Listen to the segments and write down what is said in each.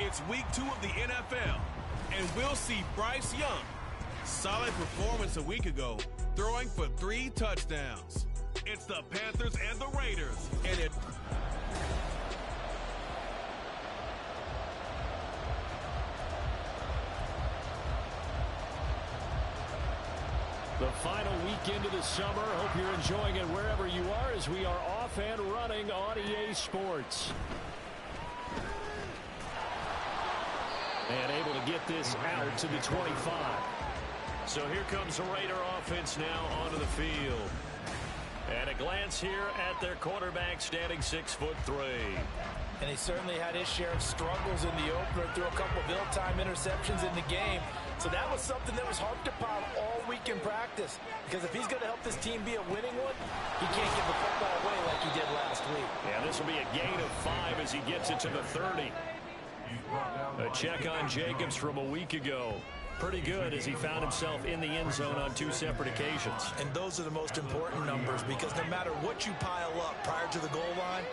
It's week 2 of the NFL, and we'll see Bryce Young. Solid performance a week ago, throwing for 3 touchdowns. It's the Panthers and the Raiders, and it... The final weekend of the summer. Hope you're enjoying it wherever you are as we are off and running on EA Sports. And able to get this out to the 25. So here comes the Raider offense now onto the field. And a glance here at their quarterback standing 6'3". And he certainly had his share of struggles in the opener, threw a couple of ill-timed interceptions in the game. So that was something that was harped upon all week in practice. Because if he's going to help this team be a winning one, he can't give the football away like he did last week. Yeah, this will be a gain of 5 as he gets it to the 30. A check on Jacobs from a week ago. Pretty good as he found himself in the end zone on 2 separate occasions. And those are the most important numbers because no matter what you pile up prior to the goal line,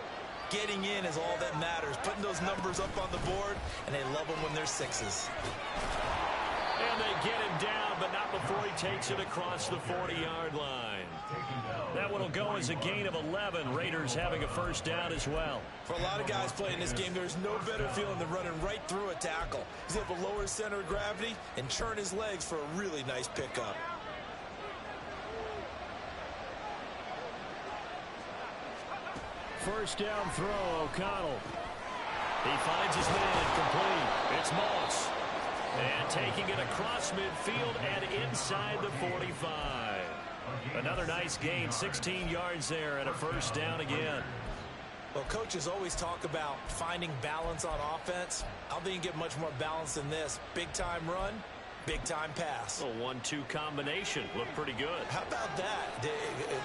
getting in is all that matters. Putting those numbers up on the board, and they love them when they're 6s. And they get him down, but not before he takes it across the 40-yard line. That one will go as a gain of 11. Raiders having a first down as well. For a lot of guys playing this game, there's no better feeling than running right through a tackle. He's able to lower his center of gravity and churn his legs for a really nice pickup. First down throw, O'Connell. He finds his man complete. It's Moss. And taking it across midfield and inside the 45. Another nice gain, 16 yards there and a first down again. Well, coaches always talk about finding balance on offense. I don't think you get much more balance than this. Big-time run, big-time pass. A 1-2 combination. Looked pretty good. How about that?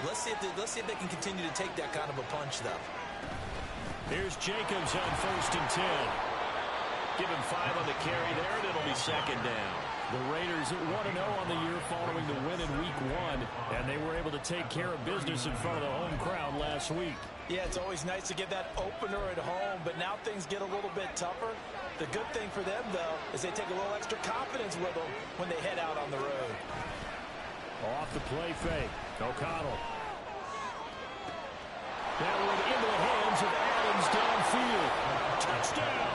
Let's see if they can continue to take that kind of a punch, though. Here's Jacobs on 1st and 10. Give him 5 on the carry there, and it'll be second down. The Raiders 1-0 on the year following the win in Week 1, and they were able to take care of business in front of the home crowd last week. Yeah, it's always nice to get that opener at home, but now things get a little bit tougher. The good thing for them, though, is they take a little extra confidence with them when they head out on the road. Off the play fake, O'Connell. That one into the hands of Adams downfield. Touchdown!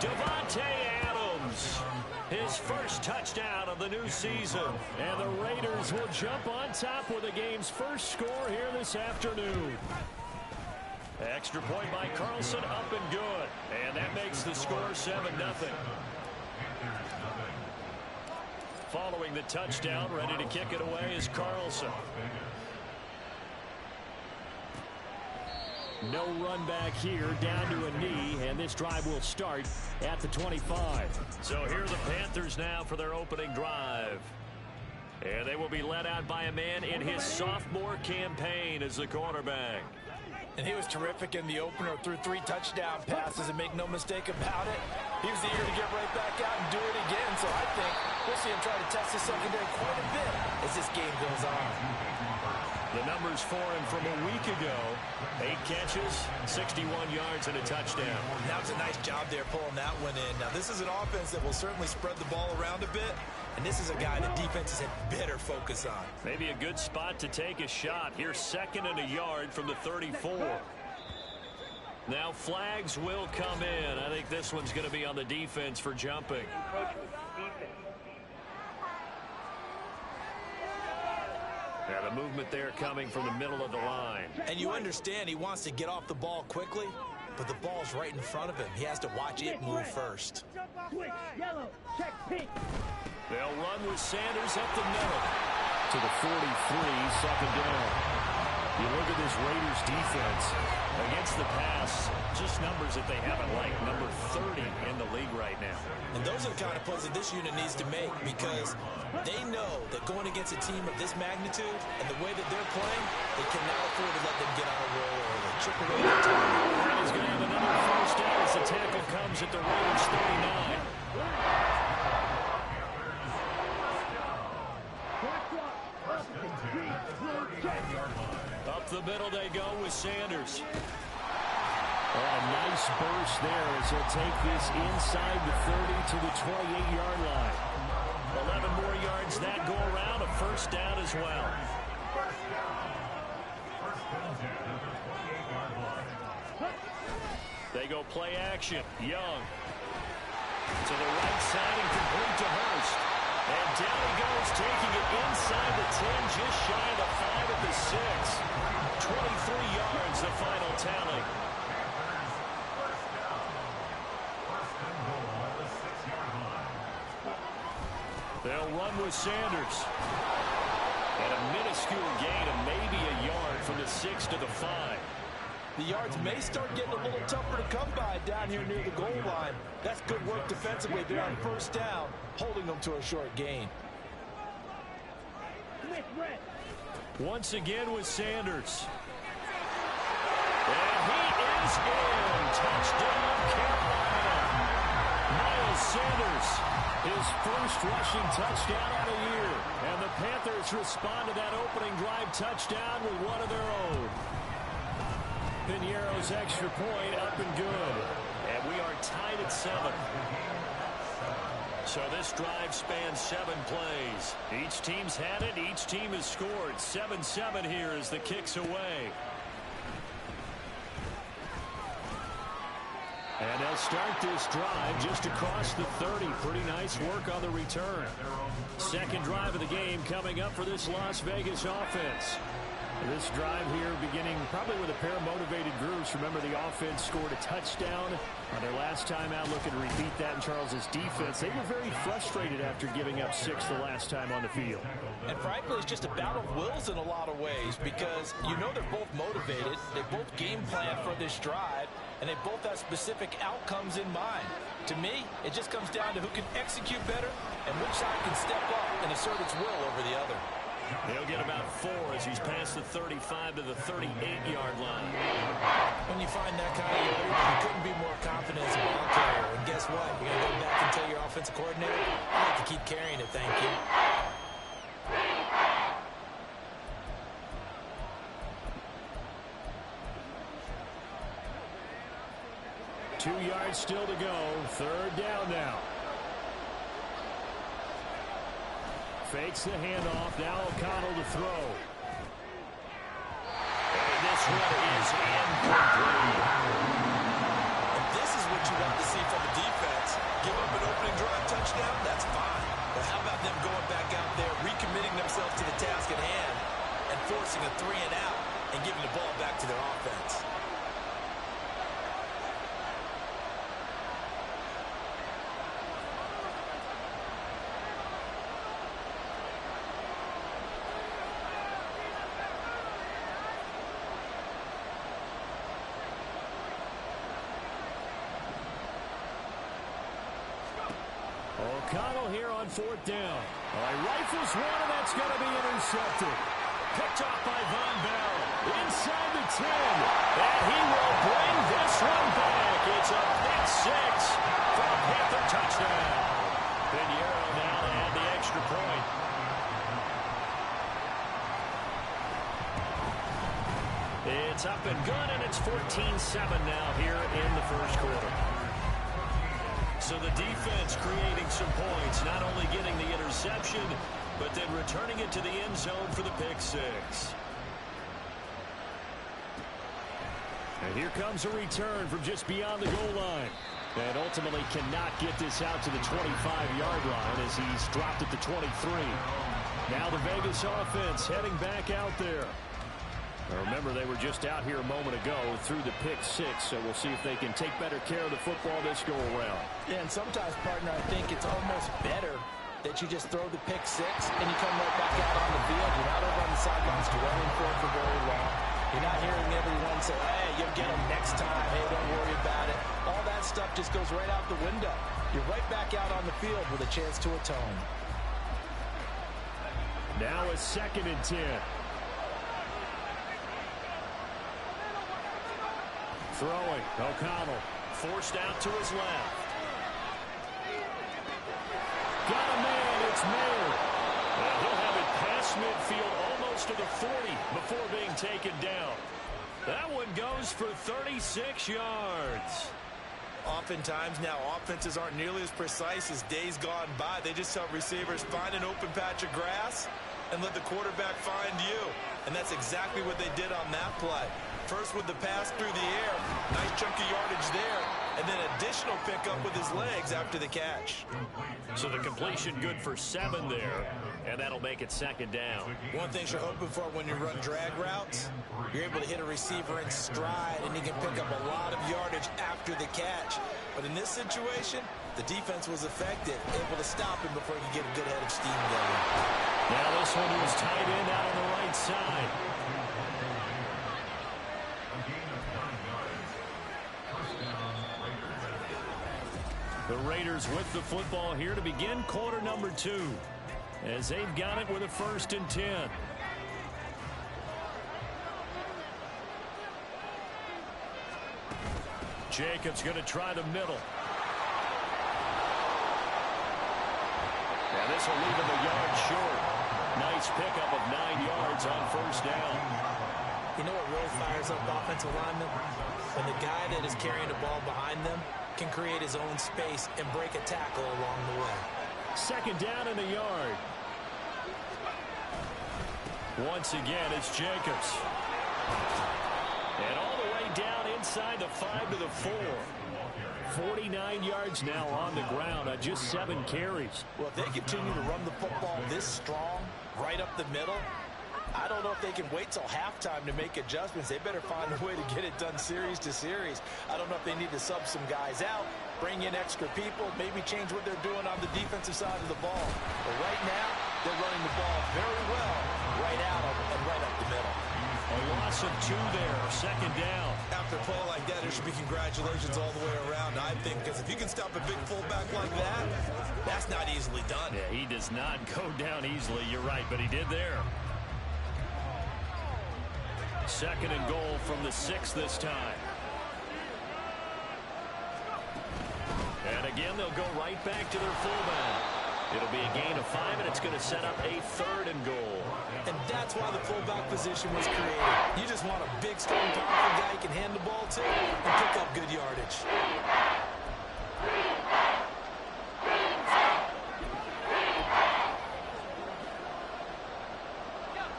Devontae Adams, his first touchdown of the new season. And the Raiders will jump on top with the game's first score here this afternoon. Extra point by Carlson, up and good. And that makes the score 7-0. Following the touchdown, ready to kick it away is Carlson. No run back here, down to a knee, and this drive will start at the 25. So here are the Panthers now for their opening drive. And they will be led out by a man in his sophomore campaign as the quarterback. And he was terrific in the opener, threw 3 touchdown passes, and make no mistake about it, he was eager to get right back out and do it again. So I think we'll see him try to test the secondary quite a bit as this game goes on. The numbers for him from a week ago, 8 catches, 61 yards, and a touchdown. That was a nice job there pulling that one in. Now, this is an offense that will certainly spread the ball around a bit, and this is a guy that defenses had better focus on. Maybe a good spot to take a shot. Here's 2nd and a yard from the 34. Now flags will come in. I think this one's going to be on the defense for jumping. Yeah, the movement there coming from the middle of the line. And you understand he wants to get off the ball quickly, but the ball's right in front of him. He has to watch it move first. Yellow, check pink. They'll run with Sanders up the middle. To the 43, 2nd down. You look at this Raiders defense against the pass, just numbers that they haven't liked, number 30 in the league right now. And those are the kind of plays that this unit needs to make because they know that going against a team of this magnitude and the way that they're playing, they cannot afford to let them get on a roll early. Chip away their time. He's going to have another first down as the tackle comes at the Raiders 39. Up the middle they go with Sanders. A nice burst there as he'll take this inside the 30 to the 28-yard line. 11 more yards that go around, a first down as well. They go play action. Young to the right side and complete to Hurst. And down he goes, taking it inside the 10, just shy of the 5 at the 6. 23 yards, the final tally. They'll run with Sanders. And a minuscule gain of maybe a yard from the 6 to the 5. The yards may start getting a little tougher to come by down here near the goal line. That's good work defensively there on first down, holding them to a short gain. Once again with Sanders. And he is in. Touchdown, Carolina. Miles Sanders, his first rushing touchdown of the year. And the Panthers respond to that opening drive touchdown with one of their own. Piñeiro's extra point up and good. And we are tied at 7. So this drive spans 7 plays. Each team's had it. Each team has scored. 7-7 here as the kick's away. And they'll start this drive just across the 30. Pretty nice work on the return. Second drive of the game coming up for this Las Vegas offense. This drive here beginning probably with a pair of motivated groups. Remember, the offense scored a touchdown on their last time out. Looking to repeat that in Charles's defense. They were very frustrated after giving up 6 the last time on the field. And frankly, it's just a battle of wills in a lot of ways because you know they're both motivated. They both game plan for this drive, and they both have specific outcomes in mind. To me, it just comes down to who can execute better and which side can step up and assert its will over the other. He'll get about 4 as he's past the 35 to the 38-yard line. When you find that kind of yardage, you couldn't be more confident as a ball carrier. And guess what? You're going to go back and tell your offensive coordinator, I like to keep carrying it, thank you. 2 yards still to go. Third down now. Fakes the handoff. Now O'Connell to throw. And this one is incomplete. And this is what you want to see from the defense. Give up an opening drive touchdown, that's fine. But how about them going back out there, recommitting themselves to the task at hand, and forcing a 3 and out, and giving the ball back to their offense. O'Connell here on 4th down. Rifles one, and that's going to be intercepted. Picked off by Von Bell. Inside the 10. And he will bring this one back. It's a pick 6 for a Panther touchdown. Piñeiro now to add the extra point. It's up and good, and it's 14-7 now here in the first quarter. So the defense creating some points, not only getting the interception, but then returning it to the end zone for the pick 6. And here comes a return from just beyond the goal line. And ultimately cannot get this out to the 25-yard line as he's dropped it to 23. Now the Vegas offense heading back out there. Remember, they were just out here a moment ago through the pick 6, so we'll see if they can take better care of the football this go-around. Yeah, and sometimes, partner, I think it's almost better that you just throw the pick 6 and you come right back out on the field. You're not over on the sidelines dwelling for it for very long. You're not hearing everyone say, hey, you'll get them next time. Hey, don't worry about it. All that stuff just goes right out the window. You're right back out on the field with a chance to atone. Now a 2nd and 10. Throwing. O'Connell forced out to his left. Got a man. It's Mayer. And he'll have it past midfield almost to the 40 before being taken down. That one goes for 36 yards. Oftentimes now, offenses aren't nearly as precise as days gone by. They just help receivers find an open patch of grass and let the quarterback find you. And that's exactly what they did on that play. First with the pass through the air, nice chunk of yardage there, and then additional pickup with his legs after the catch. So the completion good for 7 there, and that'll make it second down. One thing you're hoping for when you run drag routes, you're able to hit a receiver in stride, and he can pick up a lot of yardage after the catch. But in this situation, the defense was effective, able to stop him before he could get a good head of steam going. Now this one was tight end out on the right side. The Raiders with the football here to begin quarter number 2, as they've got it with a 1st and 10. Jacobs going to try the middle. And this will leave him a yard short. Nice pickup of 9 yards on 1st down. You know what really fires up offensive linemen? When the guy that is carrying the ball behind them can create his own space and break a tackle along the way. 2nd down and a yard. Once again, it's Jacobs. And all the way down inside the 5 to the 4. 49 yards now on the ground on just 7 carries. Well, if they continue to run the football this strong, right up the middle, I don't know if they can wait till halftime to make adjustments. They better find a way to get it done series to series. I don't know if they need to sub some guys out, bring in extra people, maybe change what they're doing on the defensive side of the ball. But right now, they're running the ball very well right out of and right up the middle. A loss of 2 there, 2nd down. After a play like that, there should be congratulations all the way around, I think, because if you can stop a big fullback like that, that's not easily done. Yeah, he does not go down easily, you're right, but he did there. 2nd and goal from the 6 this time. And again, they'll go right back to their fullback. It'll be a gain of 5, and it's going to set up a 3rd and goal. And that's why the fullback position was created. You just want a big, strong, powerful guy you can hand the ball to and pick up good yardage.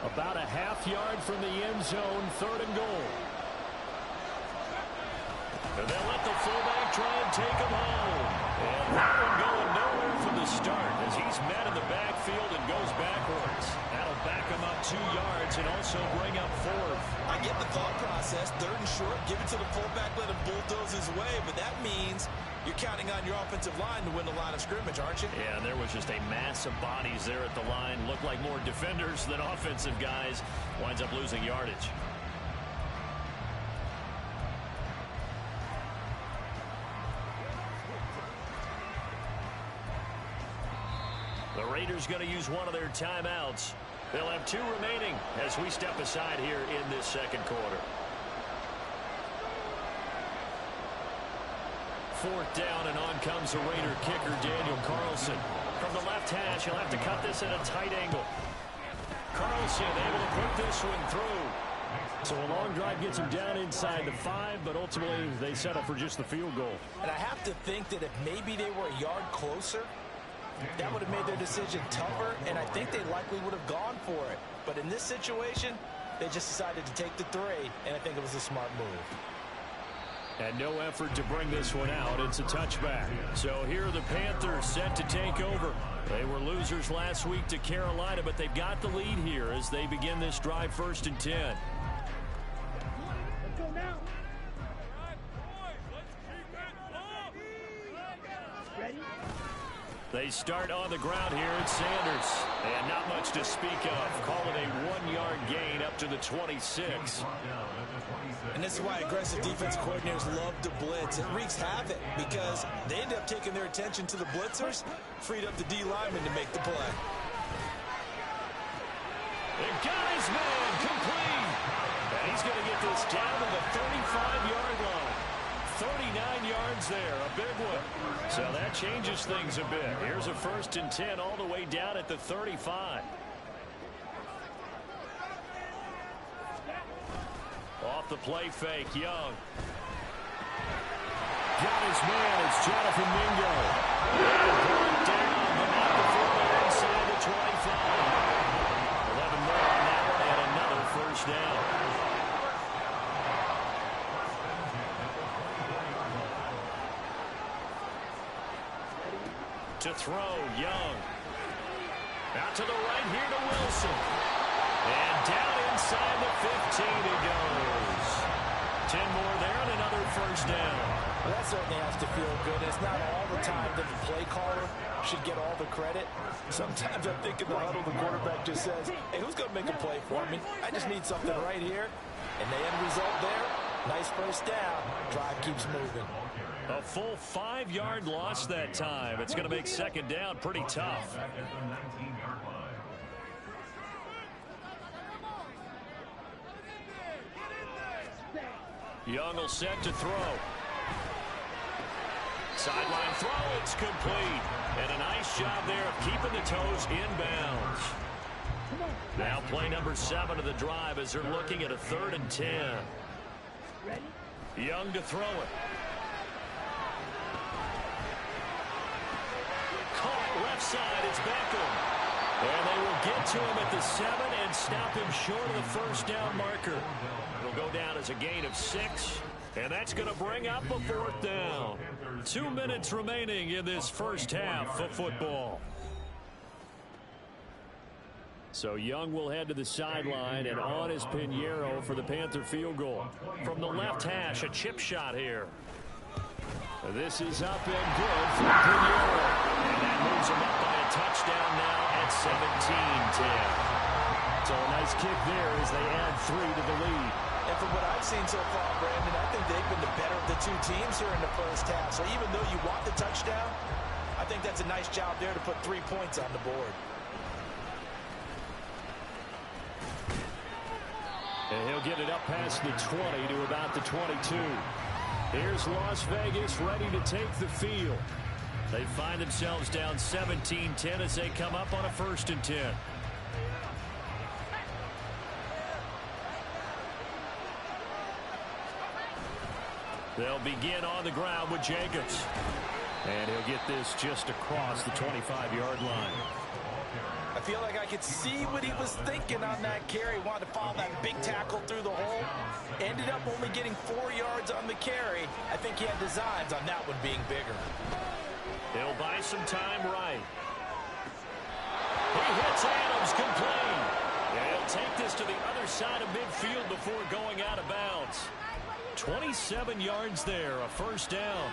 About a half yard from the end zone, 3rd and goal. And they'll let the fullback try and take him home. And that one going nowhere from the start as he's met in the backfield and goes backwards. That'll back him up 2 yards and also bring up 4th. I get the thought process, 3rd and short, give it to the fullback, let him bulldoze his way, but that means you're counting on your offensive line to win the line of scrimmage, aren't you? Yeah, there was just a mass of bodies there at the line. Looked like more defenders than offensive guys. Winds up losing yardage. The Raiders going to use one of their timeouts. They'll have 2 remaining as we step aside here in this 2nd quarter. 4th down, and on comes the Raider kicker, Daniel Carlson. From the left hash, he'll have to cut this at a tight angle. Carlson able to put this one through. So a long drive gets him down inside the 5, but ultimately they settle for just the field goal. And I have to think that if maybe they were a yard closer, that would have made their decision tougher, and I think they likely would have gone for it. But in this situation, they just decided to take the 3, and I think it was a smart move. And no effort to bring this one out. It's a touchback. So here are the Panthers set to take over. They were losers last week to Carolina, but they've got the lead here as they begin this drive 1st and 10. Let's go now. Ready? They start on the ground here. It's Sanders. And not much to speak of. Call it a 1-yard gain up to the 26. And this is why aggressive defense coordinators love to blitz. It wreaks havoc because they end up taking their attention to the blitzers, freed up the D lineman to make the play. They got his man complete. And he's going to get this down to the 35-yard line. 39 yards there, a big one. So that changes things a bit. Here's a 1st and 10 all the way down at the 35. off the play fake. Young. Got his man. It's Jonathan Mingo. And brought down, but not before they're inside the 25. 11 more on that one and another first down. To throw, Young. Out to the right here to Wilson. And down inside the 15 he goes. 10 more there and another first down. Well, that certainly has to feel good. It's not all the time that the play caller should get all the credit. Sometimes I think in the huddle the quarterback just says, hey, who's going to make a play for me? I just need something right here. And the end result there, nice first down. Drive keeps moving. A full 5-yard loss that time. It's going to make second down pretty tough. Young will set to throw. Sideline throw, it's complete. And a nice job there of keeping the toes inbounds. Now play number 7 of the drive as they're looking at a 3rd and 10. Young to throw it. Caught left side, it's Beckham. And they will get to him at the 7 and stop him short of the first down marker. It'll go down as a gain of 6. And that's going to bring up a 4th down. 2 minutes remaining in this first half of football. So Young will head to the sideline, and on is Pinheiro for the Panther field goal. From the left hash, a chip shot here. This is up and good for Pinheiro. And that moves him up by a touchdown now at 17-10. So a nice kick there as they add 3 to the lead. And from what I've seen so far, Brandon, I think they've been the better of the two teams here in the first half. So even though you want the touchdown, I think that's a nice job there to put 3 points on the board. And he'll get it up past the 20 to about the 22. Here's Las Vegas ready to take the field. They find themselves down 17-10 as they come up on a 1st and 10. They'll begin on the ground with Jacobs. And he'll get this just across the 25-yard line. I feel like I could see what he was thinking on that carry. Wanted to follow that big tackle through the hole. Ended up only getting 4 yards on the carry. I think he had designs on that one being bigger. He'll buy some time right. He hits Adams complete. And he'll take this to the other side of midfield before going out of bounds. 27 yards there, a first down.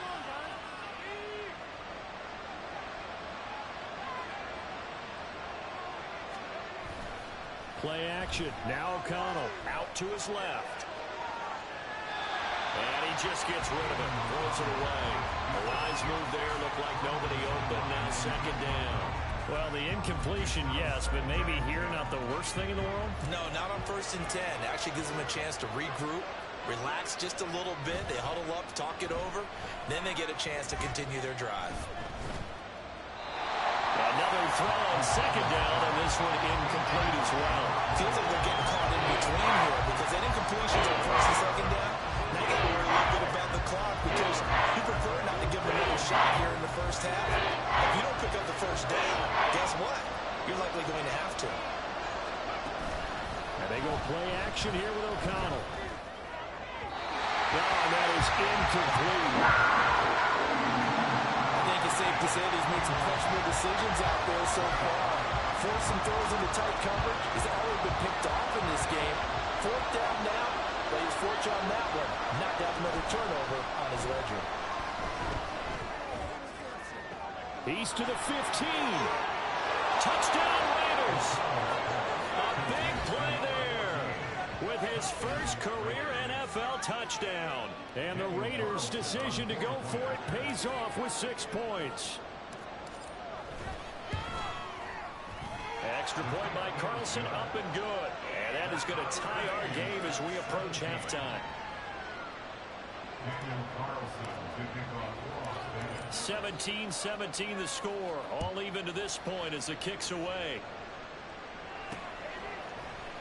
Play action. Now O'Connell out to his left. And he just gets rid of it. Throws it away. A wise move there. Looked like nobody open. Now second down. Well, the incompletion, yes, but maybe here not the worst thing in the world? No, not on 1st and 10. Actually gives them a chance to regroup, relax just a little bit. They huddle up, talk it over. Then they get a chance to continue their drive. Another throw on second down, and this one incomplete as well. Feels like they're getting caught in between here because that incompletion on 1st and 2nd down, now you got to worry a little bit about the clock because you prefer not to give them another shot here in the first half. If you don't pick up the first down, guess what? You're likely going to have to. And they go play action here with O'Connell. And that is incomplete. I think it's safe to say he's made some questionable decisions out there so far. Forcing throws into tight coverage. He's already been picked off in this game. 4th down now, but he's fortunate on that one. Not to have another turnover on his ledger. He's to the 15. Touchdown Raiders. A big play there with his first career NFL touchdown. And the Raiders' decision to go for it pays off with 6 points. Extra point by Carlson, up and good. And that is going to tie our game as we approach halftime. 17-17 the score. All even to this point as the kick's away.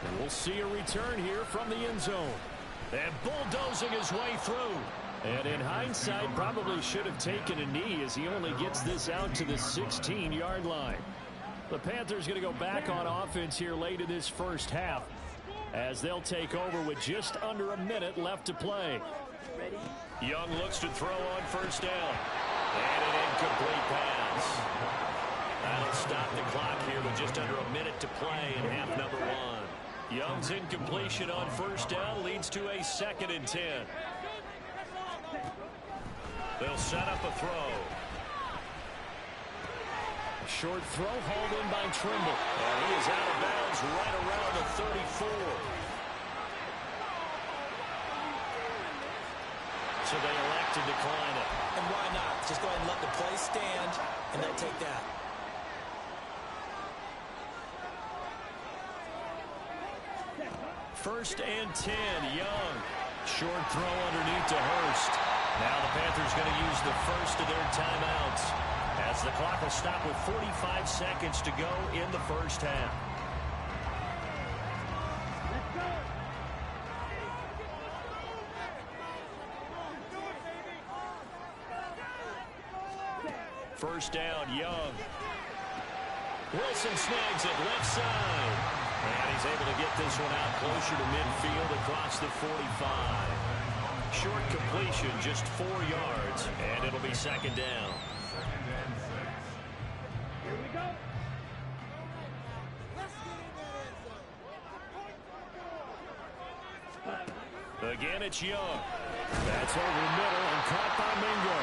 And we'll see a return here from the end zone. And bulldozing his way through. And in hindsight, probably should have taken a knee as he only gets this out to the 16-yard line. The Panthers going to go back on offense here late in this first half as they'll take over with just under a minute left to play. Young looks to throw on first down. And an incomplete pass. That'll stop the clock here with just under a minute to play in half number one. Young's incompletion on first down leads to a 2nd and 10. They'll set up a throw. Short throw hauled in by Trimble. And he is out of bounds right around the 34. So they elect to decline it. And why not? Just go ahead and let the play stand, and they'll take that. First and 10, Young. Short throw underneath to Hurst. Now the Panthers going to use the first of their timeouts as the clock will stop with 45 seconds to go in the first half. First down, Young. Wilson snags it left side. And he's able to get this one out closer to midfield across the 45. Short completion, just 4 yards, and it'll be 2nd down. Here we go. Again, it's Young. That's over the middle and caught by Mingo.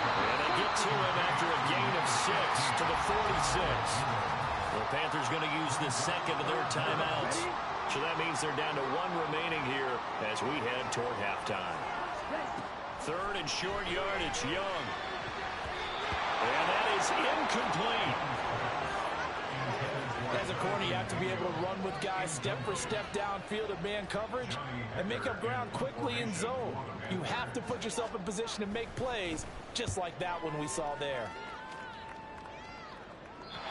And they get to him after a gain of 6 to the 46. The Panthers going to use the second of their timeouts. So that means they're down to 1 remaining here as we head toward halftime. 3rd and short yardage, Young. And that is incomplete. As a corner, you have to be able to run with guys step for step downfield of man coverage and make up ground quickly in zone. You have to put yourself in position to make plays, just like that one we saw there.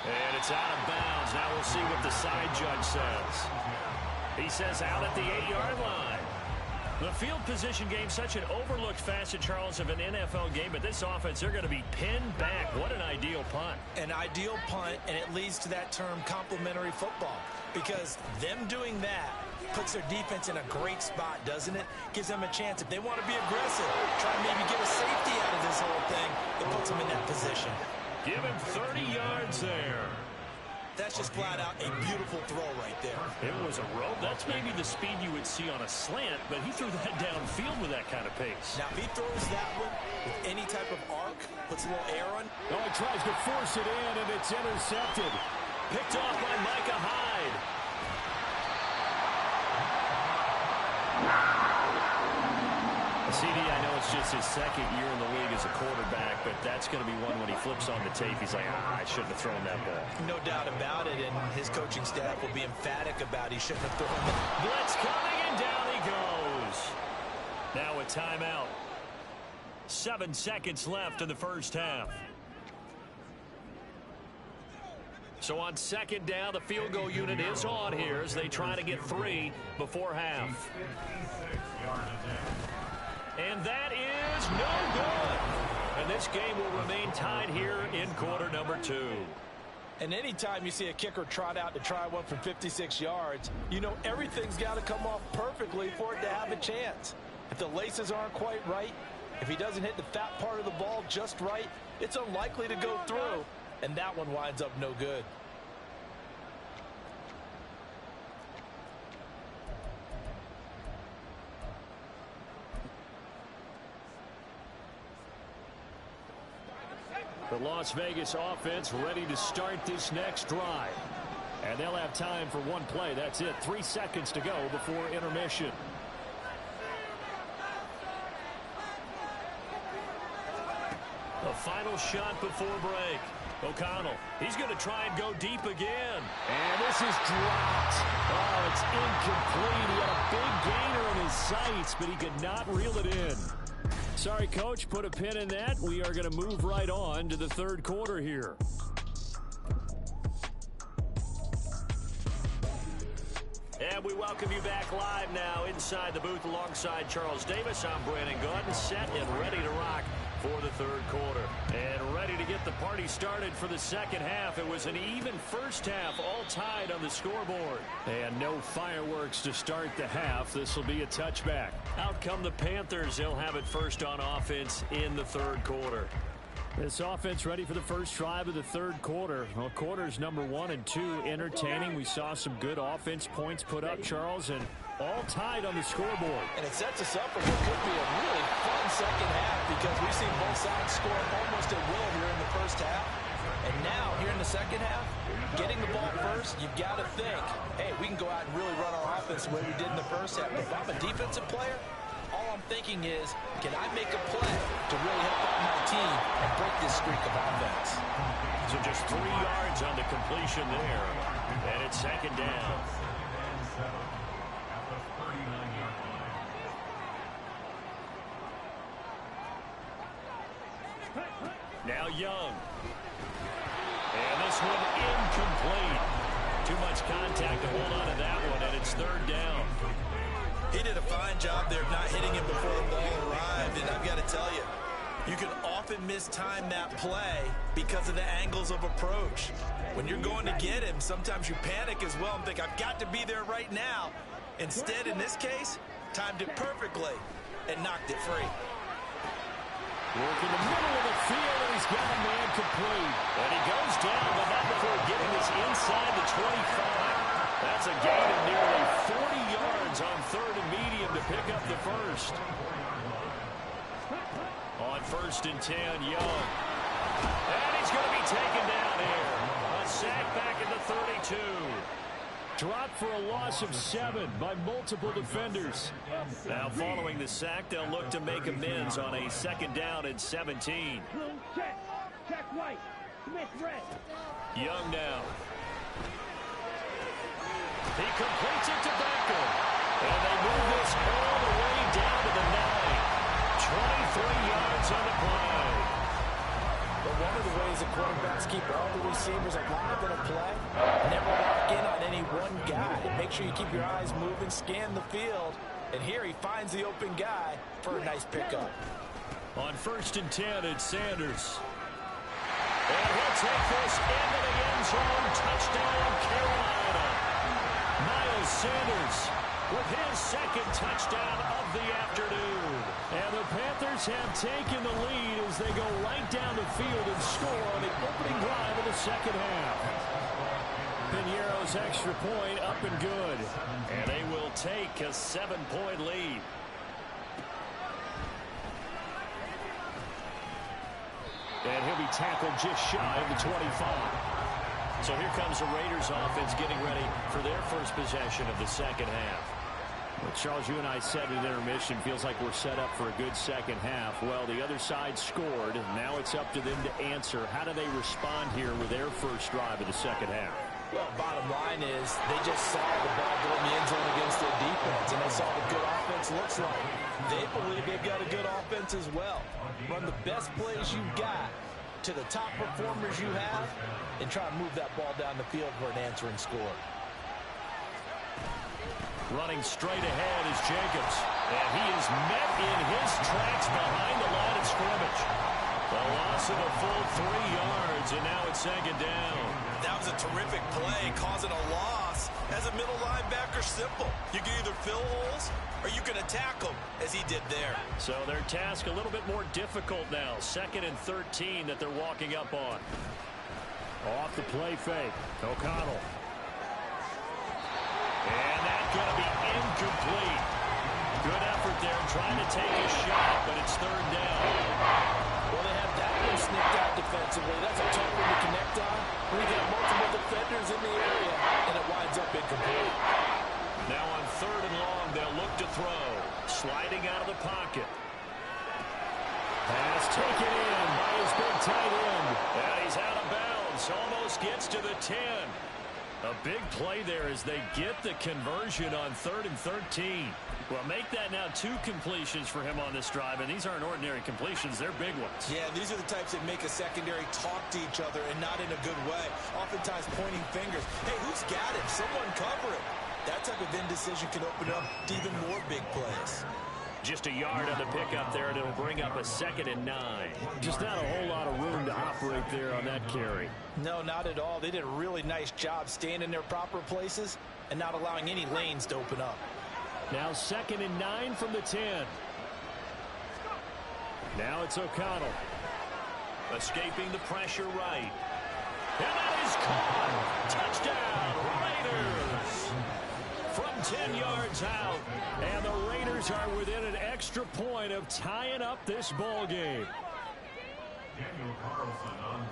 And it's out of bounds. Now we'll see what the side judge says. He says out at the 8-yard line. The field position game, such an overlooked facet, Charles, of an NFL game, but this offense, they're going to be pinned back. What an ideal punt. An ideal punt, and it leads to that term complementary football, because them doing that puts their defense in a great spot, doesn't it? Gives them a chance. If they want to be aggressive, try and maybe get a safety out of this whole thing, it puts them in that position. Give him 30 yards there. That's just flat out a beautiful throw right there. It was a rope. That's maybe the speed you would see on a slant, but he threw that downfield with that kind of pace. Now, if he throws that one with any type of arc, puts a little air on. Oh, he tries to force it in, and it's intercepted. Picked off by Micah Hyde. CD, I know it's just his 2nd year in the league as a quarterback, but that's going to be one when he flips on the tape. He's like, I shouldn't have thrown that ball. No doubt about it, and his coaching staff will be emphatic about he shouldn't have thrown it. Blitz coming, and down he goes. Now a timeout. 7 seconds left in the first half. So on 2nd down, the field goal unit is on here as they try to get 3 before half. And that is no good. And this game will remain tied here in quarter number 2. And anytime you see a kicker trot out to try one from 56 yards, you know everything's got to come off perfectly for it to have a chance. If the laces aren't quite right, if he doesn't hit the fat part of the ball just right, it's unlikely to go through. And that one winds up no good. The Las Vegas offense ready to start this next drive. And they'll have time for one play. That's it. 3 seconds to go before intermission. The final shot before break. O'Connell, he's going to try and go deep again. And this is dropped. Oh, it's incomplete. He had a big gainer in his sights, but he could not reel it in. Sorry, Coach, put a pin in that. We are going to move right on to the 3rd quarter here. And we welcome you back live now inside the booth alongside Charles Davis. I'm Brandon Gordon, set and ready to rock for the third quarter. And ready to get the party started for the second half. It was an even first half, all tied on the scoreboard. And no fireworks to start the half. This will be a touchback. Out come the Panthers. They'll have it first on offense in the third quarter. This offense ready for the first drive of the third quarter. Well, quarters number 1 and 2 entertaining. We saw some good offense points put up, Charles, and all tied on the scoreboard. And it sets us up for what could be a really fun second half because we've seen both sides score almost at will here in the first half. And now, here in the second half, getting the ball first, you've got to think, hey, we can go out and really run our offense the way we did in the first half. But if I'm a defensive player, all I'm thinking is, can I make a play to really help out my team and break this streak of offense? So just 3 yards on the completion there, and it's second down. Now Young. And this one incomplete. Too much contact to hold on to that one, and it's third down. He did a fine job there of not hitting him before the ball arrived, and I've got to tell you, you can often mistime that play because of the angles of approach. When you're going to get him, sometimes you panic as well and think, I've got to be there right now. Instead, in this case, timed it perfectly and knocked it free. Working the middle of the field, and he's got a man complete. And he goes down, but not before getting this inside the 25. That's a gain of nearly 40 yards on third and medium to pick up the first. On first and 10, Young. And he's going to be taken down here. A sack back at the 32. Dropped for a loss of 7 by multiple defenders. Now following the sack, they'll look to make amends on a second down and 17. Check. Check right. Smith red. Young now. He completes it to Beckham. And they move this all the way down to the 9. 23 yards on the play. But one of the ways the quarterbacks keep all the receivers alive in a play, never lock in on any one guy. Make sure you keep your eyes moving, scan the field. And here he finds the open guy for a nice pickup. On first and 10, it's Sanders. And he'll take this into the end zone. Touchdown, Carolina. Miles Sanders with his second touchdown of the afternoon. And the Panthers have taken the lead as they go right down the field and score on the opening drive of the second half. Piñeiro's extra point up and good. And they will take a 7-point lead. And he'll be tackled just shy of the 25. So here comes the Raiders offense getting ready for their first possession of the second half. Well, Charles, you and I said at intermission, feels like we're set up for a good second half. Well, the other side scored. Now it's up to them to answer. How do they respond here with their first drive of the second half? Well, bottom line is they just saw the ball go in the end zone against their defense, and they saw what good offense looks like. They believe they've got a good offense as well. Run the best plays you've got to the top performers you have, and try and move that ball down the field for an answering score. Running straight ahead is Jacobs. And he is met in his tracks behind the line of scrimmage. A loss of a full 3 yards, and now it's second down. That was a terrific play, causing a loss. As a middle linebacker, simple. You can either fill holes or you can attack them, as he did there. So their task a little bit more difficult now. Second and 13 that they're walking up on. Off the play fake. O'Connell. And that's going to be incomplete. Good effort there trying to take a shot, but it's third down. Well, they have that one snipped out defensively. That's a tough one to connect on. We got multiple defenders in the area, and it winds up incomplete. Now on third and long, they'll look to throw. Sliding out of the pocket. Pass taken in by his big tight end. And he's out of bounds. Almost gets to the 10. A big play there as they get the conversion on third and 13. Well, make that now 2 completions for him on this drive, and these aren't ordinary completions. They're big ones. Yeah, these are the types that make a secondary talk to each other and not in a good way. Oftentimes pointing fingers. Hey, who's got him? Someone cover it. That type of indecision can open up to even more big plays. Just a yard on the pickup there, and it'll bring up a 2nd and 9. Just not a whole lot of room to operate there on that carry. No, not at all. They did a really nice job staying in their proper places and not allowing any lanes to open up. Now 2nd and 9 from the 10. Now it's O'Connell. Escaping the pressure right. And that is caught. Touchdown, Raiders. From 10 yards out. And the Raiders are within an extra point of tying up this ball game.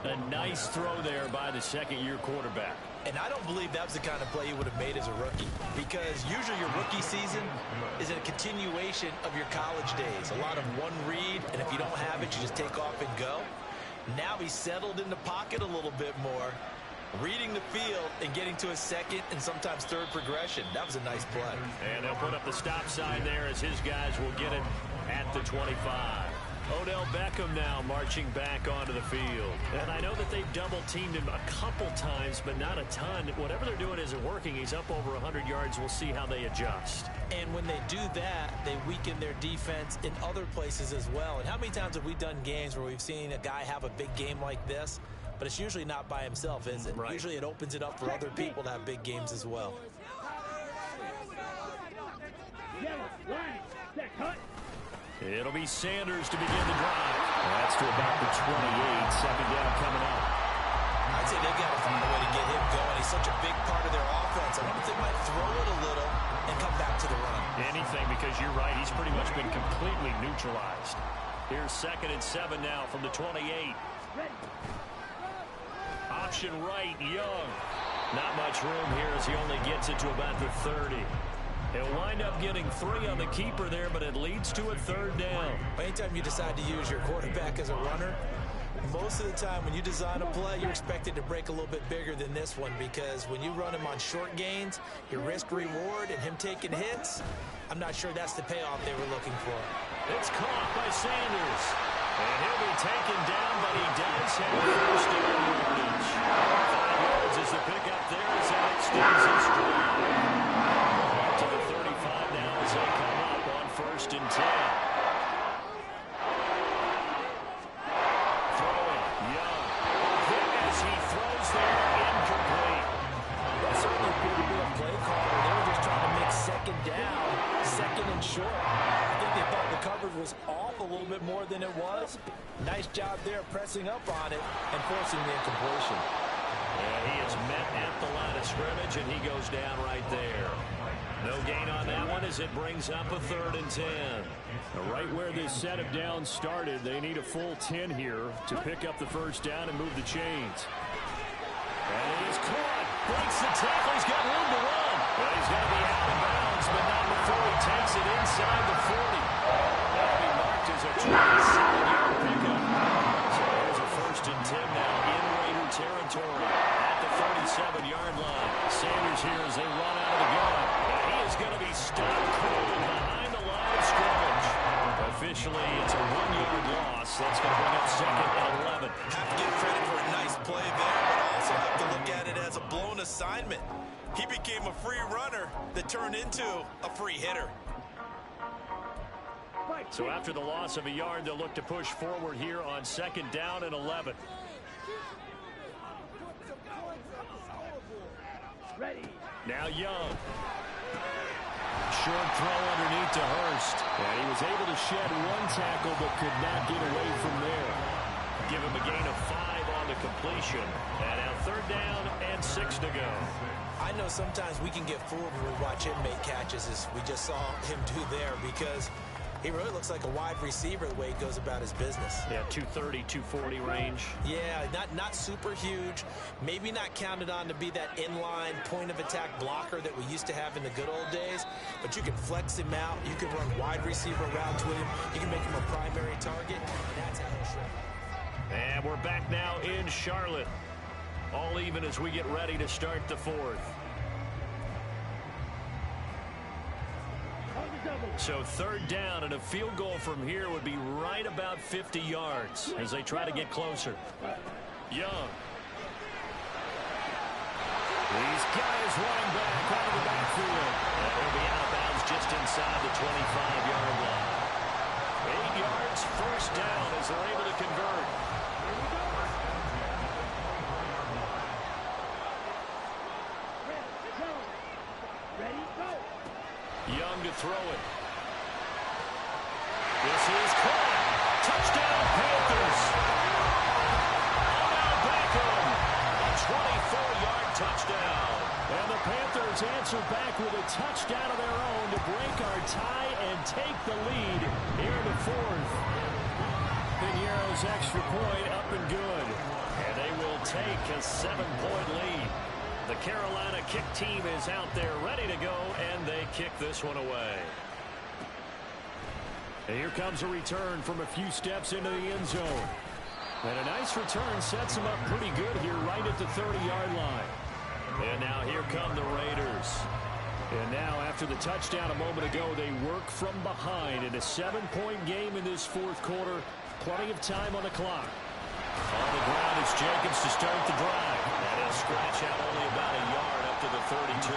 A nice throw there by the second-year quarterback. And I don't believe that was the kind of play you would have made as a rookie, because usually your rookie season is a continuation of your college days. A lot of one read, and if you don't have it, you just take off and go. Now he's settled in the pocket a little bit more, reading the field and getting to a second and sometimes third progression. That was a nice play. And they'll put up the stop sign there as his guys will get it at the 25. Odell Beckham now marching back onto the field. And I know that they've double-teamed him a couple times, but not a ton. Whatever they're doing isn't working. He's up over 100 yards. We'll see how they adjust. And when they do that, they weaken their defense in other places as well. And how many times have we done games where we've seen a guy have a big game like this, but it's usually not by himself, is it? Right. Usually it opens it up for other people to have big games as well. It'll be Sanders to begin the drive. That's to about the 28. 2nd down coming up. I'd say they've got to find a way to get him going. He's such a big part of their offense. I wonder if they might throw it a little and come back to the run. Anything, because you're right. He's pretty much been completely neutralized. Here's 2nd and 7 now from the 28. Option right, Young. Not much room here as he only gets it to about the 30. He'll wind up getting 3 on the keeper there, but it leads to a 3rd down. Anytime you decide to use your quarterback as a runner, most of the time when you design a play, you're expected to break a little bit bigger than this one, because when you run him on short gains, your risk-reward and him taking hits, I'm not sure that's the payoff they were looking for. It's caught by Sanders. And he'll be taken down, but he does have first down yardage. 5 yards is the pickup there as that extends his drive. To the 35 now as they come up on 1st and 10. Throwing, Young. Hit as he throws there, incomplete. That certainly appeared to be a play call where they were just trying to make 2nd down, 2nd and short. I think they thought the coverage was off a little bit more than it was. Nice job there pressing up on it and forcing the incompletion. And he is met at the line of scrimmage, and he goes down right there. No gain on that one as it brings up a 3rd and 10. Right where this set of downs started, they need a full 10 here to pick up the first down and move the chains. And it is caught. Breaks the tackle. He's got room to run. Well, he's going to be out of bounds, but not before he takes it inside the 40. That'll be marked as a 27-yard pickup. So there's a 1st and 10 now in Raider territory at the 37-yard line. Sanders here as they run out of the gun. And he is going to be stopped cold behind the line of scrimmage. Officially, it's a 1-yard loss. That's going to bring up 2nd and 11. Have to give credit for a nice play there, but also have to look at it as a blown assignment. He became a free runner that turned into a free hitter. So after the loss of a yard, they'll look to push forward here on 2nd down and 11. Ready. Now Young. Short throw underneath to Hurst. And he was able to shed 1 tackle but could not get away from there. Give him a gain of 5 on the completion. And now 3rd down and 6 to go. I know sometimes we can get fooled when we watch him make catches, as we just saw him do there, because he really looks like a wide receiver the way he goes about his business. Yeah, 230, 240 range. Yeah, not super huge. Maybe not counted on to be that inline point-of-attack blocker that we used to have in the good old days, but you can flex him out. You can run wide receiver routes with him. You can make him a primary target. That's how he'll show. And we're back now in Charlotte. All even as we get ready to start the 4th. So 3rd down, and a field goal from here would be right about 50 yards as they try to get closer. Young. These guys running back out of the backfield. And he'll be out of bounds just inside the 25-yard line. 8 yards, first down as they're able to convert. Ready, go. Young to throw it. This is caught. Touchdown, Panthers. Now Beckham. A 24-yard touchdown. And the Panthers answer back with a touchdown of their own to break our tie and take the lead here in the fourth. Piñeiro's extra point up and good. And they will take a 7-point lead. The Carolina kick team is out there ready to go, and they kick this one away. And here comes a return from a few steps into the end zone. And a nice return sets them up pretty good here right at the 30-yard line. And now here come the Raiders. And now after the touchdown a moment ago, they work from behind in a 7-point game in this fourth quarter. Plenty of time on the clock. On the ground is Jacobs to start the drive. And he'll scratch out only about a yard up to the 32.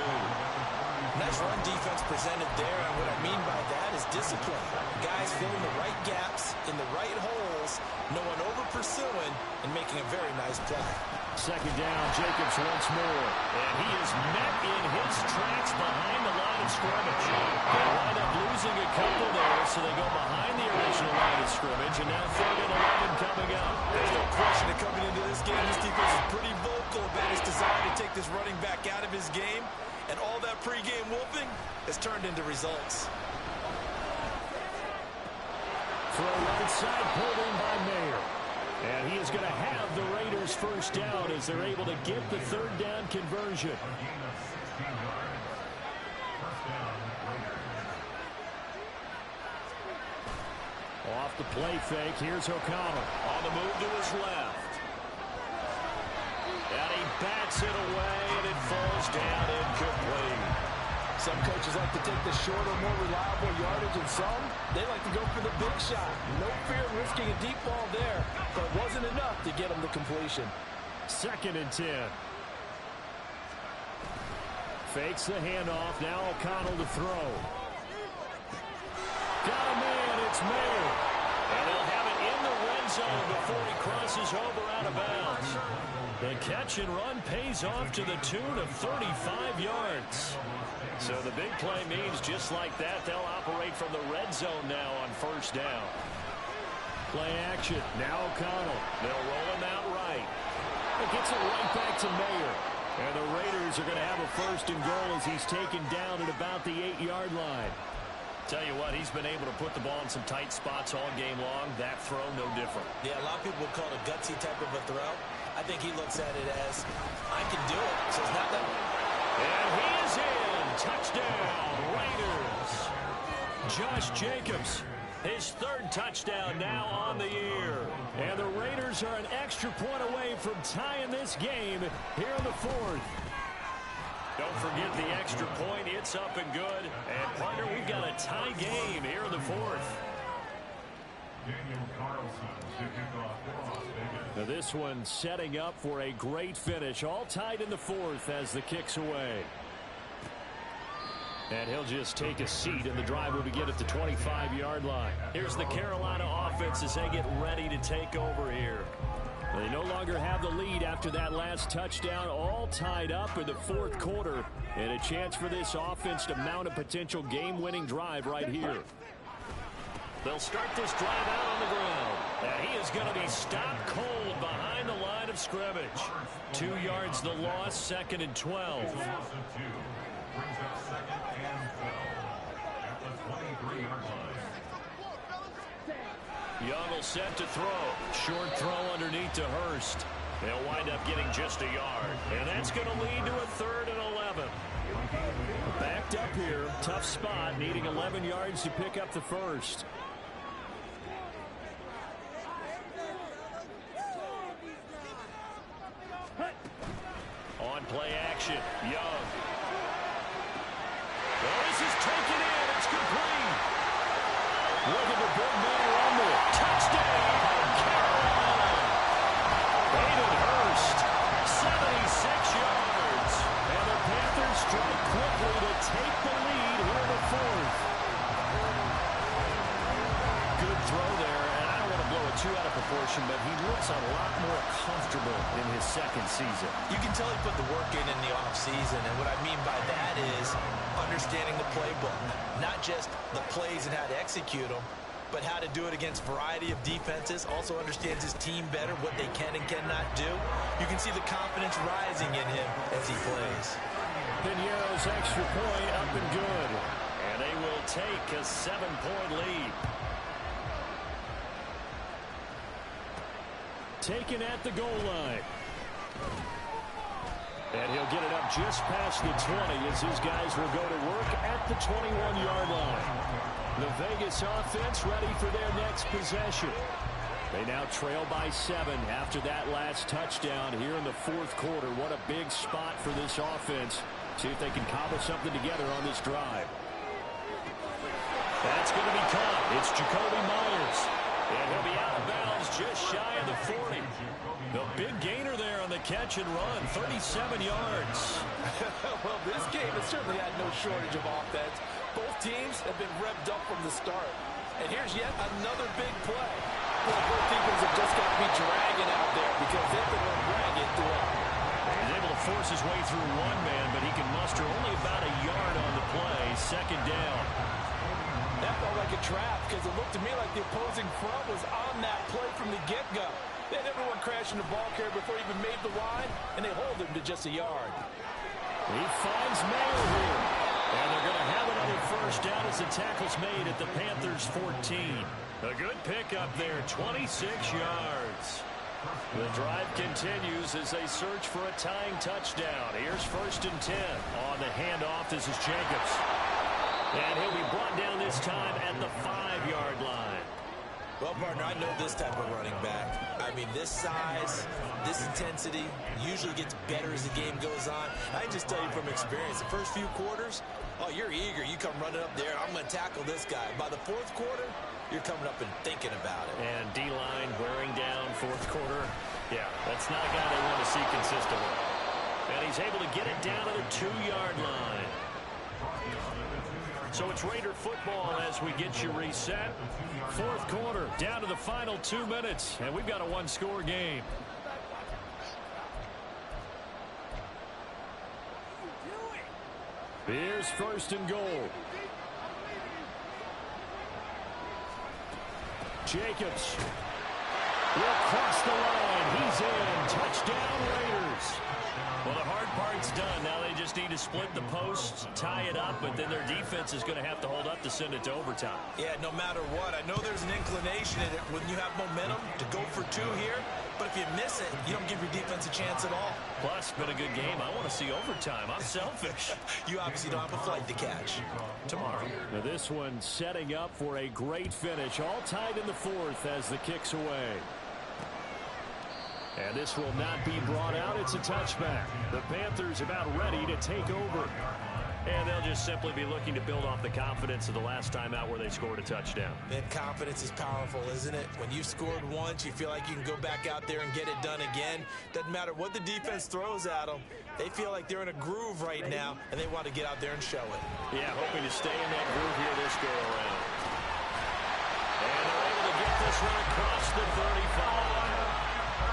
Nice run defense presented there, and what I mean by that is discipline. Guys filling the right gaps in the right holes, no one over-pursuing, and making a very nice play. Second down, Jacobs once more. And he is met in his tracks behind the line of scrimmage. They wind up losing a couple there, so they go behind the original line of scrimmage, and now 3rd and 11 coming up. There's no question that coming into this game, this defense is pretty vocal about his desire to take this running back out of his game. And all that pregame whooping has turned into results. Throw right side, pulled in by Mayer. And he is going to have the Raiders first down as they're able to get the 3rd down conversion. Off the play fake, here's O'Connell. On the move to his left. And he bats it away, and it falls down incomplete. Some coaches like to take the shorter, more reliable yardage, and some, they like to go for the big shot. No fear of risking a deep ball there, but it wasn't enough to get them to completion. 2nd and 10. Fakes the handoff, now O'Connell to throw. Got a man, it's Mayer. And they'll have it in the red zone before he crosses over out of bounds. The catch and run pays off to the tune of 35 yards. So the big play means just like that, they'll operate from the red zone now on first down. Play action. Now O'Connell. They'll roll him out right. It gets it right back to Mayer. And the Raiders are going to have a 1st and goal as he's taken down at about the 8-yard line. Tell you what, he's been able to put the ball in some tight spots all game long. That throw, no different. Yeah, a lot of people would call it a gutsy type of a throw. I think he looks at it as, I can do it. So it's not that. And he is in. Touchdown, Raiders. Josh Jacobs, his 3rd touchdown now on the year. And the Raiders are an extra point away from tying this game here in the 4th. Don't forget the extra point. It's up and good. And, partner, we've got a tie game here in the 4th. Now this one setting up for a great finish. All tied in the 4th as the kick's away. And he'll just take a seat, and the drive will begin at the 25-yard line. Here's the Carolina offense as they get ready to take over here. They no longer have the lead after that last touchdown, all tied up in the 4th quarter. And a chance for this offense to mount a potential game-winning drive right here. They'll start this drive out on the ground. And he is going to be stopped cold behind the line of scrimmage. 2 yards the loss, 2nd and 12. Young will set to throw. Short throw underneath to Hurst. They'll wind up getting just a yard. And that's going to lead to a 3rd and 11. Backed up here. Tough spot. Needing 11 yards to pick up the 1st. On play action. Young. Well, this is taken in. It's complete. Looking to big man rumble. Touchdown, Carolina. Hayden Hurst, 76 yards. portion, but he looks a lot more comfortable in his second season. You can tell he put the work in the offseason, and what I mean by that is understanding the playbook. Not just the plays and how to execute them, but how to do it against a variety of defenses. Also understands his team better, what they can and cannot do. You can see the confidence rising in him as he plays. Piñeiro's extra point up and good. And they will take a 7-point lead. Taken at the goal line. And he'll get it up just past the 20 as his guys will go to work at the 21-yard line. The Vegas offense ready for their next possession. They now trail by 7 after that last touchdown here in the fourth quarter. What a big spot for this offense. See if they can cobble something together on this drive. That's going to be caught. It's Jacoby Myers. And he'll be out of bounds just shy of the 40. The big gainer there on the catch and run, 37 yards. Well, this game has certainly had no shortage of offense. Both teams have been revved up from the start. And here's yet another big play. Well, both teams have just got to be dragging out there because they've been run ragged throughout. He's able to force his way through one man, but he can muster only about a yard on the play. Second down. That felt like a trap because it looked to me like the opposing front was on that play from the get-go. They had everyone crashing the ball carrier before he even made the line, and they hold him to just a yard. He finds Mayo here. And they're going to have another first down as the tackle's made at the Panthers' 14. A good pickup there, 26 yards. The drive continues as they search for a tying touchdown. Here's 1st and 10. On the handoff, this is Jacobs. And he'll be brought down this time at the 5-yard line. Well, partner, I know this type of running back. I mean, this size, this intensity usually gets better as the game goes on. I can just tell you from experience, the first few quarters, oh, you're eager. You come running up there, I'm going to tackle this guy. By the fourth quarter, you're coming up and thinking about it. And D-line wearing down fourth quarter. Yeah, that's not a guy they want to see consistently. And he's able to get it down to the 2-yard line. So it's Raider football as we get you reset. Fourth quarter, down to the final 2 minutes, and we've got a one-score game. Here's 1st and goal. Jacobs will cross the line. He's in. Touchdown, Raiders. Well, the hard part's done. Now they just need to split the posts, tie it up, but then their defense is going to have to hold up to send it to overtime. Yeah, no matter what. I know there's an inclination in it when you have momentum to go for 2 here, but if you miss it, you don't give your defense a chance at all. Plus, been a good game. I want to see overtime. I'm selfish. You obviously don't have a flight to catch. Tomorrow. Now this one setting up for a great finish. All tied in the fourth as the kick's away. And this will not be brought out. It's a touchback. The Panthers about ready to take over. And they'll just simply be looking to build off the confidence of the last time out where they scored a touchdown. And confidence is powerful, isn't it? When you've scored once, you feel like you can go back out there and get it done again. Doesn't matter what the defense throws at them. They feel like they're in a groove right now, and they want to get out there and show it. Yeah, hoping to stay in that groove here this go around. And they're able to get this one across the 35.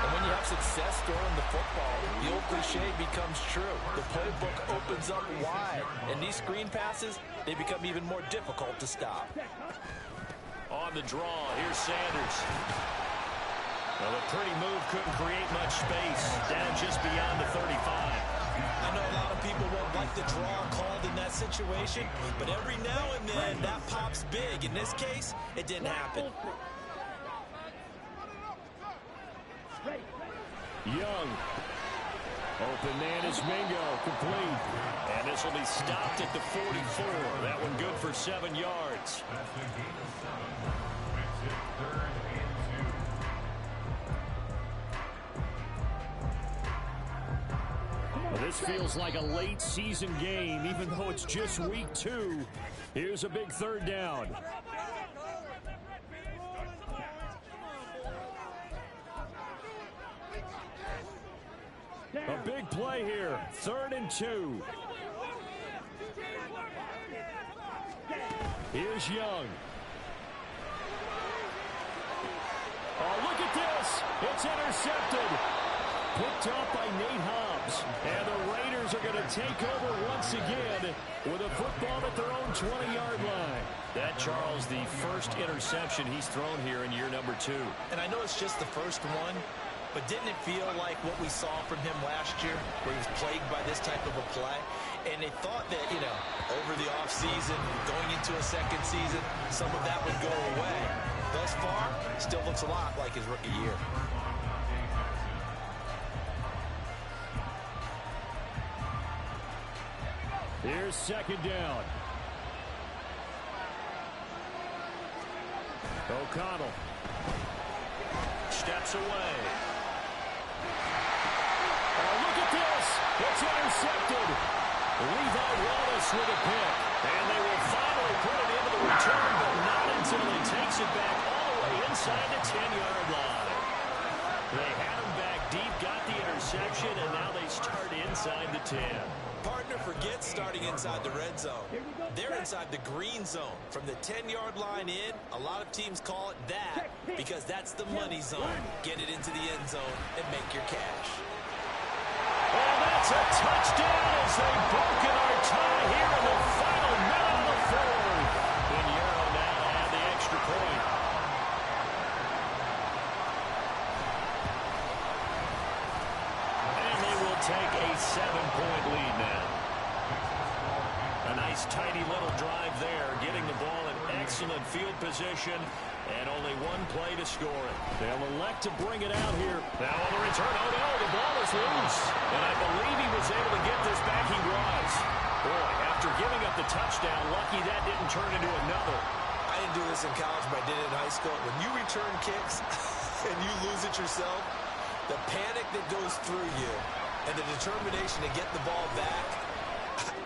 And when you have success throwing the football, the old cliche becomes true. The playbook opens up wide, and these screen passes, they become even more difficult to stop. On the draw, here's Sanders. Well, a pretty move couldn't create much space, down just beyond the 35. I know a lot of people won't like the draw called in that situation, but every now and then that pops big. In this case, it didn't happen. Young. Open man is Mingo. Complete. And this will be stopped at the 44. That one good for 7 yards. Well, this feels like a late season game, even though it's just week 2. Here's a big 3rd down. A big play here. 3rd and 2. Here's Young. Oh, look at this. It's intercepted. Picked up by Nate Hobbs. And the Raiders are going to take over once again with a football at their own 20-yard line. That, Charles, the first interception he's thrown here in year number 2. And I know it's just the first one, but didn't it feel like what we saw from him last year, where he was plagued by this type of a play? And they thought that, over the offseason, going into a second season, some of that would go away. Thus far, still looks a lot like his rookie year. Here's second down. O'Connell steps away. Oh, look at this. It's intercepted. Levi Wallace with a pick. And they will finally put it into the return, but not until he takes it back all the way inside the 10-yard line. They had him back deep, got the interception, and now they start inside the 10. Partner forgets starting inside the red zone. They're inside the green zone. From the 10-yard line in, a lot of teams call it that because that's the money zone. Get it into the end zone and make your cash. And that's a touchdown as they've broken our tie here in the final minute of the fourth. And Euro now have the extra point. And they will take a 7-point lead now. A nice tidy little drive there, getting the ball in excellent field position, and only one play to score it. They'll elect to bring it out here. Now on the return, oh no, the ball is loose. And I believe he was able to get this back. He was. Boy, after giving up the touchdown, lucky that didn't turn into another. I didn't do this in college, but I did it in high school. When you return kicks and you lose it yourself, the panic that goes through you and the determination to get the ball back,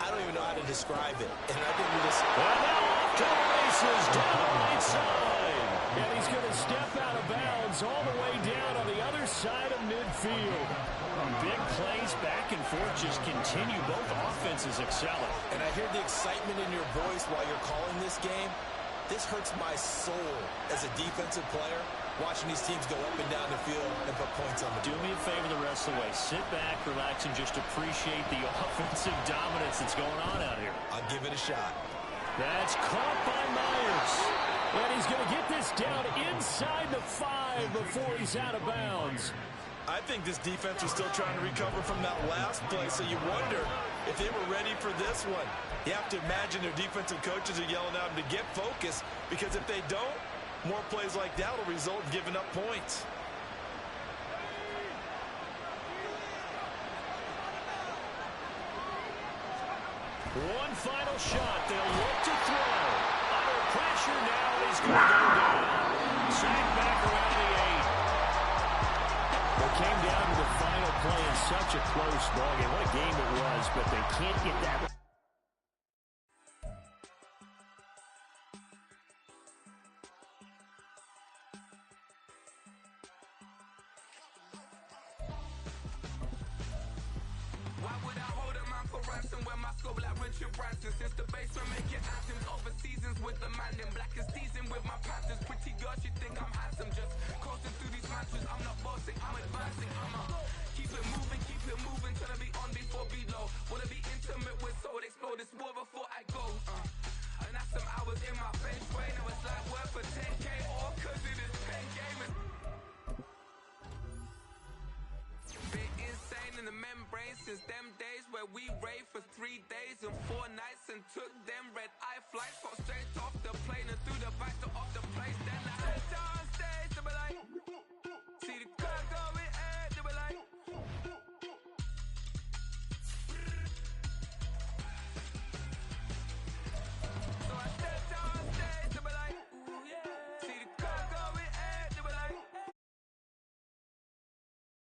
I don't even know how to describe it. And I think we just... Well, now off to the races down the right side. And he's going to step out of bounds all the way down on the other side of midfield. Big plays back and forth just continue. Both offenses excelling. And I hear the excitement in your voice while you're calling this game. This hurts my soul as a defensive player, watching these teams go up and down the field and put points on the board. Do me a favor the rest of the way. Sit back, relax, and just appreciate the offensive dominance that's going on out here. I'll give it a shot. That's caught by Myers. And he's going to get this down inside the 5 before he's out of bounds. I think this defense was still trying to recover from that last play, so you wonder if they were ready for this one. You have to imagine their defensive coaches are yelling at them to get focused, because if they don't, more plays like that will result in giving up points. One final shot. They'll look to throw. Under pressure now, and he's going to go down. Sacked back around the 8. It came down to the final play in such a close ball game. What a game it was, but they can't get that. Why would I hold a man for ransom when my scope like Richard Branson? Since the basement making anthems over seasons with the man in black and season with my Panthers. Pretty girl, she think I'm handsome. Just coasting through these matches. I'm not bossing, I'm advancing. I'm a